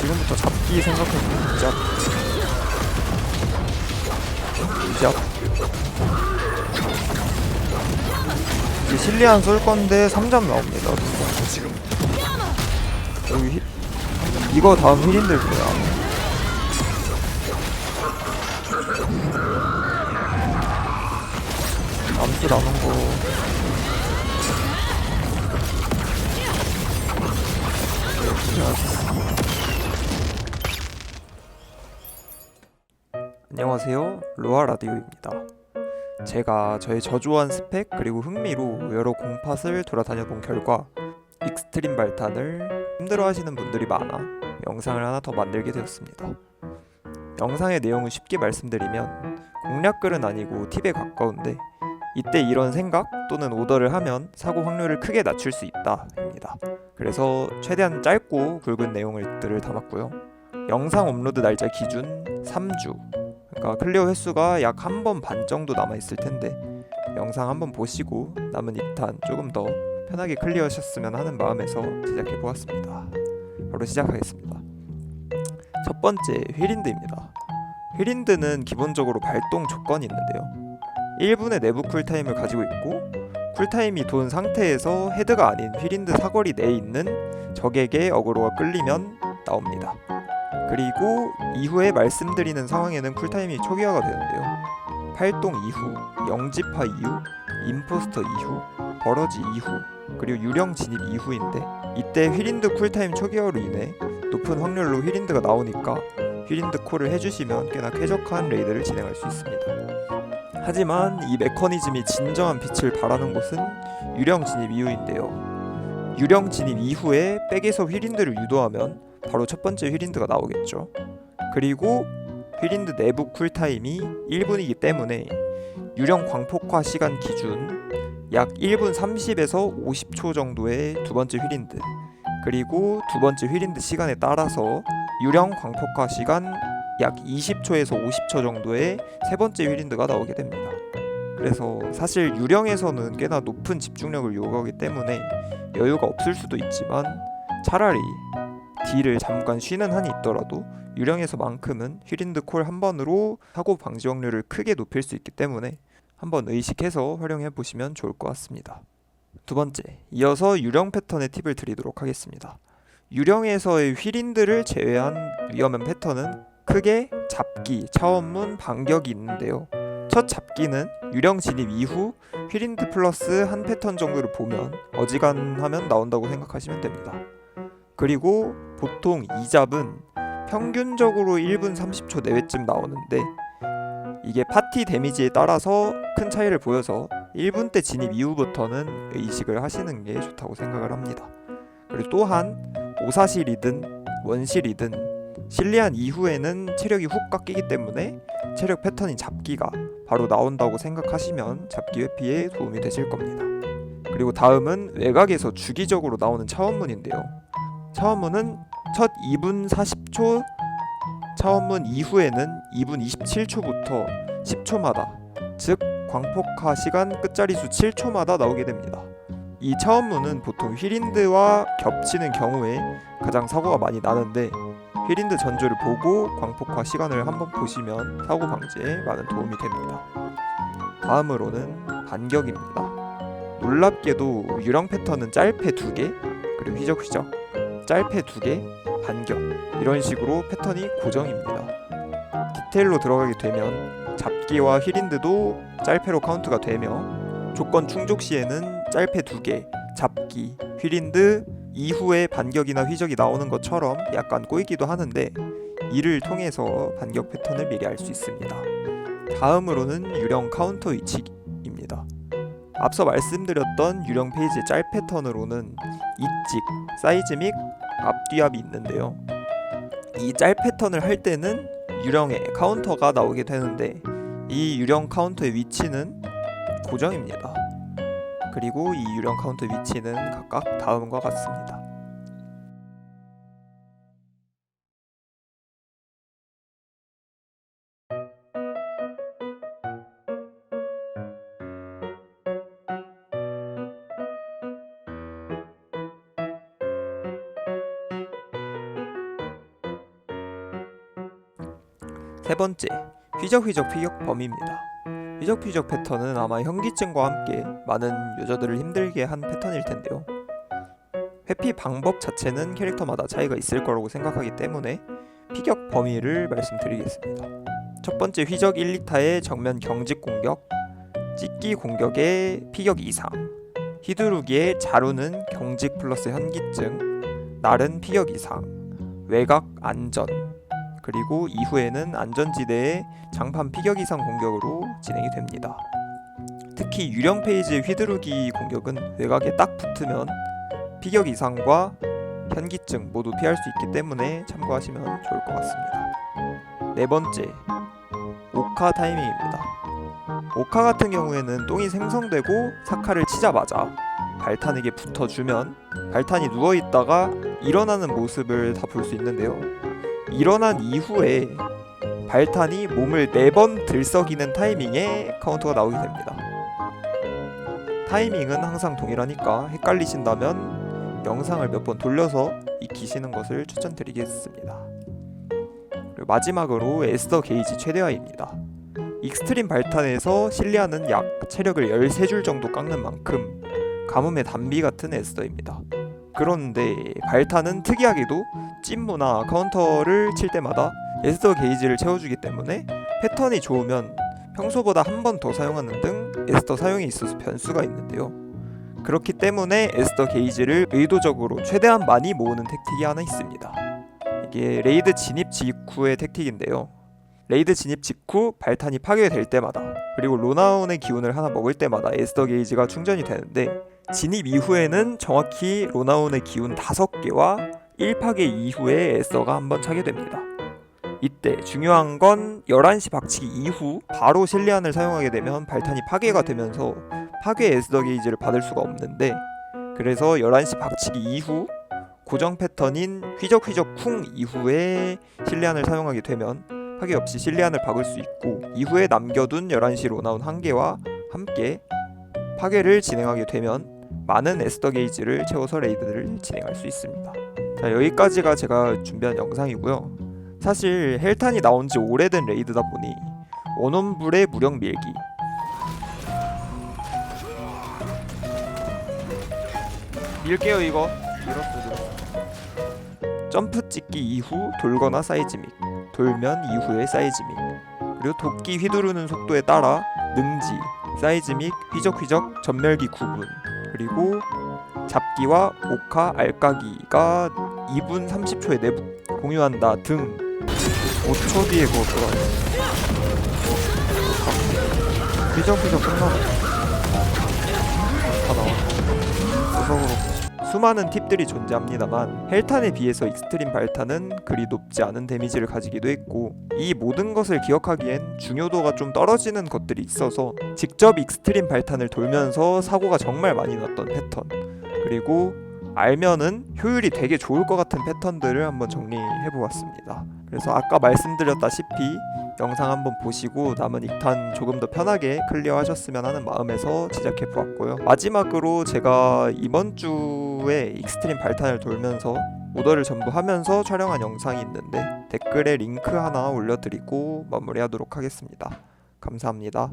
지금부터 잡기 생각해보면 이잡 이제 실리안 쏠건데 3잡 나옵니다. 지금 여기 이거 다음 힐인들 거야. 암수 나눈거 안녕하세요, 로아 라디오입니다. 제가 저의 저조한 스펙 그리고 흥미로 여러 공팟을 돌아다녀본 결과 익스트림 발탄을 힘들어하시는 분들이 많아 영상을 하나 더 만들게 되었습니다. 영상의 내용은 쉽게 말씀드리면 공략글은 아니고 팁에 가까운데 이때 이런 생각 또는 오더를 하면 사고 확률을 크게 낮출 수 있다 입니다. 그래서 최대한 짧고 굵은 내용들을 담았고요. 영상 업로드 날짜 기준 3주, 그러니까 클리어 횟수가 약 1번 반 정도 남아있을 텐데 영상 한번 보시고 남은 2탄 조금 더 편하게 클리어하셨으면 하는 마음에서 제작해 보았습니다. 바로 시작하겠습니다. 첫 번째, 휠인드입니다. 휠인드는 기본적으로 발동 조건이 있는데요. 1분의 내부 쿨타임을 가지고 있고 쿨타임이 돈 상태에서 헤드가 아닌 휠인드 사거리 내에 있는 적에게 어그로가 끌리면 나옵니다. 그리고 이후에 말씀드리는 상황에는 쿨타임이 초기화가 되는데요. 팔동 이후, 영지파 이후, 임포스터 이후, 버러지 이후, 그리고 유령 진입 이후인데 이때 휠인드 쿨타임 초기화로 인해 높은 확률로 휠인드가 나오니까 휠인드 콜을 해주시면 꽤나 쾌적한 레이드를 진행할 수 있습니다. 하지만 이 메커니즘이 진정한 빛을 발하는 곳은 유령 진입 이후인데요. 유령 진입 이후에 백에서 휠인드를 유도하면 바로 첫 번째 휠인드가 나오겠죠. 그리고 휠인드 내부 쿨타임이 1분이기 때문에 유령 광폭화 시간 기준 약 1분 30에서 50초 정도의 두 번째 휠인드, 그리고 두 번째 휠인드 시간에 따라서 유령 광폭화 시간 약 20초에서 50초 정도의 세 번째 휠인드가 나오게 됩니다. 그래서 사실 유령에서는 꽤나 높은 집중력을 요구하기 때문에 여유가 없을 수도 있지만 차라리 딜을 잠깐 쉬는 한이 있더라도 유령에서만큼은 휠인드 콜 한 번으로 사고 방지 확률을 크게 높일 수 있기 때문에 한번 의식해서 활용해 보시면 좋을 것 같습니다. 두 번째, 이어서 유령 패턴의 팁을 드리도록 하겠습니다. 유령에서의 휠인드를 제외한 위험한 패턴은 크게 잡기, 차원문, 반격이 있는데요. 첫 잡기는 유령 진입 이후 휠인드 플러스 한 패턴 정도를 보면 어지간하면 나온다고 생각하시면 됩니다. 그리고 보통 2잡은 평균적으로 1분 30초 내외쯤 나오는데 이게 파티 데미지에 따라서 큰 차이를 보여서 1분 때 진입 이후부터는 의식을 하시는 게 좋다고 생각을 합니다. 그리고 또한 오사실이든 원실이든 실리안 이후에는 체력이 훅 깎이기 때문에 체력 패턴인 잡기가 바로 나온다고 생각하시면 잡기 회피에 도움이 되실 겁니다. 그리고 다음은 외곽에서 주기적으로 나오는 차원문인데요. 차원문은 첫 2분 40초 차원문 이후에는 2분 27초부터 10초마다, 즉 광폭화 시간 끝자리수 7초마다 나오게 됩니다. 이 차원문은 보통 휠인드와 겹치는 경우에 가장 사고가 많이 나는데 휠인드 전조를 보고 광폭화 시간을 한번 보시면 사고 방지에 많은 도움이 됩니다. 다음으로는 반격입니다. 놀랍게도 유령 패턴은 짤패 2개, 그리고 휘적휘적, 짤패 2개, 반격, 이런 식으로 패턴이 고정입니다. 디테일로 들어가게 되면 잡기와 휠인드도 짤패로 카운트가 되며 조건 충족 시에는 짤패 2개, 잡기, 휠인드 이후에 반격이나 휘적이 나오는 것처럼 약간 꼬이기도 하는데 이를 통해서 반격 패턴을 미리 알 수 있습니다. 다음으로는 유령 카운터 위치입니다. 앞서 말씀드렸던 유령 페이지의 짤 패턴으로는 입직, 사이즈 및 앞뒤압이 있는데요. 이 짤 패턴을 할 때는 유령의 카운터가 나오게 되는데 이 유령 카운터의 위치는 고정입니다. 그리고 이 유령 카운터 위치는 각각 다음과 같습니다. 세 번째, 휘적휘적 피격 범위입니다. 휘적휘적 패턴은 아마 현기증과 함께 많은 유저들을 힘들게 한 패턴일 텐데요. 회피 방법 자체는 캐릭터마다 차이가 있을 거라고 생각하기 때문에 피격 범위를 말씀드리겠습니다. 첫 번째, 휘적 1, 2타의 정면 경직 공격, 찍기 공격의 피격 이상, 휘두르기의 자루는 경직 플러스 현기증, 날은 피격 이상, 외곽 안전, 그리고 이후에는 안전지대의 장판 피격 이상 공격으로 진행이 됩니다. 특히 유령 페이지의 휘두르기 공격은 외곽에 딱 붙으면 피격 이상과 현기증 모두 피할 수 있기 때문에 참고하시면 좋을 것 같습니다. 네 번째, 오카 타이밍입니다. 오카 같은 경우에는 똥이 생성되고 사카를 치자마자 발탄에게 붙어주면 발탄이 누워있다가 일어나는 모습을 다 볼 수 있는데요. 일어난 이후에 발탄이 몸을 4번 들썩이는 타이밍에 카운터가 나오게 됩니다. 타이밍은 항상 동일하니까 헷갈리신다면 영상을 몇 번 돌려서 익히시는 것을 추천드리겠습니다. 그리고 마지막으로 에스더 게이지 최대화입니다. 익스트림 발탄에서 실리아는 약 체력을 13줄 정도 깎는 만큼 가뭄의 단비 같은 에스더입니다. 그런데 발탄은 특이하게도 찐무나 카운터를 칠 때마다 에스더 게이지를 채워주기 때문에 패턴이 좋으면 평소보다 한 번 더 사용하는 등 에스더 사용에 있어서 변수가 있는데요. 그렇기 때문에 에스더 게이지를 의도적으로 최대한 많이 모으는 택틱이 하나 있습니다. 이게 레이드 진입 직후의 택틱인데요. 레이드 진입 직후 발탄이 파괴될 때마다, 그리고 로나운의 기운을 하나 먹을 때마다 에스더 게이지가 충전이 되는데, 진입 이후에는 정확히 로나운의 기운 5개와 1파괴 이후에 에스더가 한번 차게 됩니다. 이때 중요한 건 11시 박치기 이후 바로 실리안을 사용하게 되면 발탄이 파괴가 되면서 파괴 에스더 게이지를 받을 수가 없는데, 그래서 11시 박치기 이후 고정 패턴인 휘적휘적 쿵 이후에 실리안을 사용하게 되면 파괴 없이 실리안을 박을 수 있고, 이후에 남겨둔 11시 로나운 1개와 함께 파괴를 진행하게 되면 많은 에스더 게이지를 채워서 레이드를 진행할 수 있습니다. 자, 여기까지가 제가 준비한 영상이고요. 사실 헬탄이 나온지 오래된 레이드다 보니 원혼불의 무력 밀기, 밀게요. 이거 점프 찍기 이후 돌거나 사이즈믹, 돌면 이후의 사이즈믹, 그리고 도끼 휘두르는 속도에 따라 능지, 사이즈믹, 휘적휘적, 전멸기 구분, 그리고 잡기와 오카, 알까기가 2분 30초에 내부 공유한다 등 5초 뒤에 그거 들어가요. 휘적휘적 끝나고 다 나와. 구석으로 수많은 팁들이 존재합니다만 헬탄에 비해서 익스트림 발탄은 그리 높지 않은 데미지를 가지기도 했고, 이 모든 것을 기억하기엔 중요도가 좀 떨어지는 것들이 있어서 직접 익스트림 발탄을 돌면서 사고가 정말 많이 났던 패턴, 그리고 알면은 효율이 되게 좋을 것 같은 패턴들을 한번 정리해보았습니다. 그래서 아까 말씀드렸다시피 영상 한번 보시고 남은 2탄 조금 더 편하게 클리어 하셨으면 하는 마음에서 제작해보았고요. 마지막으로 제가 이번 주에 익스트림 발탄을 돌면서 오더를 전부 하면서 촬영한 영상이 있는데 댓글에 링크 하나 올려드리고 마무리하도록 하겠습니다. 감사합니다.